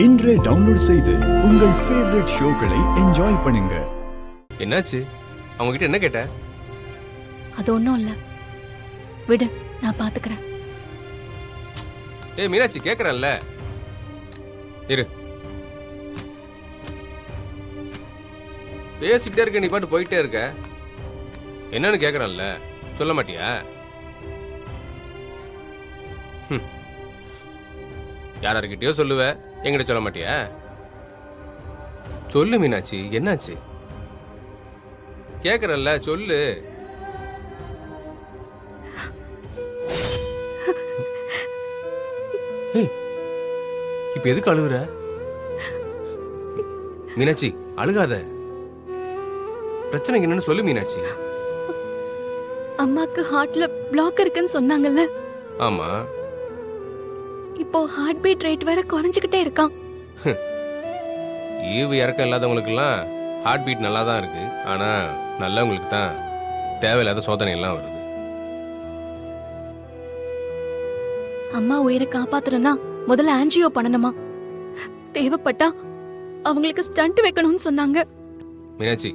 இன்றே டவுன்லோட் செய்து உங்கள் ஃபேவரட் ஷோக்களை என்ஜாய் பண்ணுங்க. என்னாச்சு? அவங்க கிட்ட என்ன கேட்ட? அது ஒண்ணும் இல்ல, விடு, நான் பாத்துக்கிறேன். ஏய் மீனாட்சி, கேக்குறேன்ல, இரு. பேசிட்டே இருக்க, நீ பாட்டு போயிட்டே இருக்க. என்னன்னு கேக்குறேன்ல, சொல்ல மாட்டியா? யார்கிட்டயோ சொல்லுவ, என்கிட்ட சொல்ல மாட்டியா? சொல்லு மீனாட்சி, என்னாச்சு? கேக்குறல்ல, சொல்லு. இப்ப எதுக்கு அழுகுற? மீனாட்சி, அழுகாத. பிரச்சனை என்னன்னு சொல்லு மீனாட்சி. அம்மாக்கு ஹார்ட்ல பிளாக் இருக்குன்னு சொன்னாங்கல்ல. ஆமா. இப்போ ஹார்ட் பீட் ரேட் வேற குறைஞ்சிக்கிட்டே இருக்கான். ஈவு இறக்கம் இல்லாதவங்களுக்கு எல்லாம் ஹார்ட் பீட் நல்லா தான் இருக்கு. ஆனா நல்லவங்களுக்கு தான் தேவையில்லாத சோதனை எல்லாம் வருது. அம்மா உயிரை காப்பாத்துறனா முதல்ல ஆன்ஜியோ பண்ணணுமா? தேவைப்பட்டா அவங்களுக்கு ஸ்டண்ட் வைக்கணும்னு சொன்னாங்க. மீனாட்சி,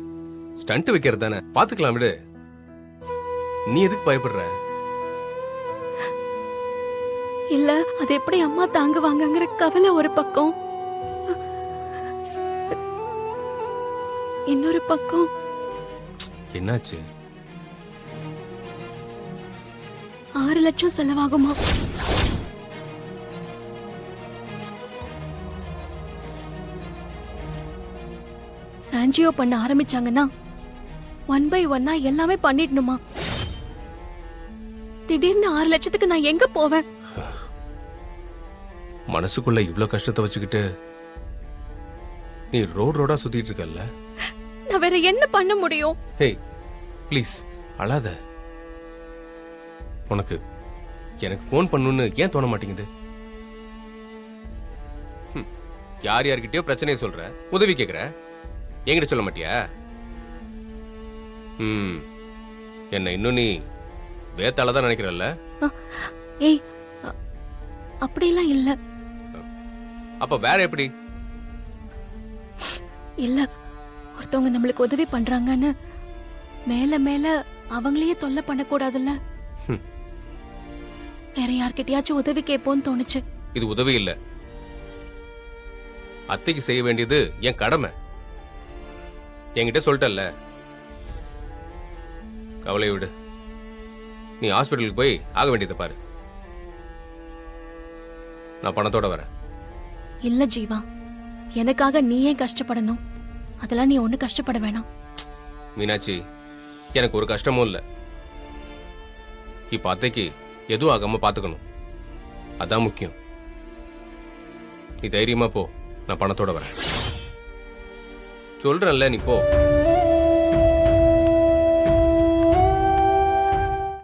ஸ்டண்ட் வைக்கிறது தானே, பாத்துக்கலாம், விடு. நீ எதுக்கு பயப்படுற? இல்ல, அது எப்படி அம்மா தாங்குவாங்கங்கிற கவலை ஒரு பக்கம், இன்னொரு பக்கம். என்னாச்சு? 6 லட்சம் செலவாகுமா? ஆன்ஜியோ பண்ண ஆரம்பிச்சாங்கன்னா 1 by 1 எல்லாமே பண்ணிடணுமா? திடீர்னு 6 லட்சத்துக்கு நான் எங்க போவேன்? மனசுக்குள்ள இவ்ளோ கஷ்டத்தை வச்சுக்கிட்டு நீ ரோடா சுத்திட்டு இருக்கல்ல. நான் வேற என்ன பண்ண முடியும்? ஹேய் ப்ளீஸ், அழாத. உனக்கு எனக்கு ஃபோன் பண்ணணும்னு ஏன் தோண மாட்டேங்குது? யார் யார்கிட்டயோ பிரச்சனையை சொல்ற, உதவி கேக்குற, என்கிட்ட சொல்ல மாட்டியா? என்ன இன்னும் நீ வேத்தாலதான் நினைக்கிறல்ல? ஏய், அப்படியெல்லாம் இல்ல. அப்ப வேற எப்படி? இல்ல, ஒருத்தவங்க நம்மளுக்கு உதவி பண்றாங்கன்னு மேல மேல அவங்களையே தொல்லை பண்ணக்கூடாதுல்ல. வேற யார்கிட்டயாச்சும் உதவி கேட்போன்னு தோணுச்சு. இது உதவி இல்ல, அத்தைக்கு செய்ய வேண்டியது என் கடமை. என்கிட்ட சொல்லிட்டல்ல, கவலை விடு. நீ ஹாஸ்பிட்டலுக்கு போய் ஆக வேண்டியதை பாரு. நான் பணத்தோட வரேன். இல்ல ஜீவா, எனக்காக நீ ஏன் கஷ்டப்படணும்? அதெல்லாம் நீ ஒண்ணு கஷ்டப்பட வேணாம். மீனாட்சி, எனக்கு ஒரு கஷ்டமும் இல்ல. இப்ப அத்தைக்கு எதுவும் ஆகாம பாத்துக்கணும், அதான் முக்கியம். நீ தைரியமா போ, நான் பணத்தோட வரேன். சொல்றேன்ல, நீ போ.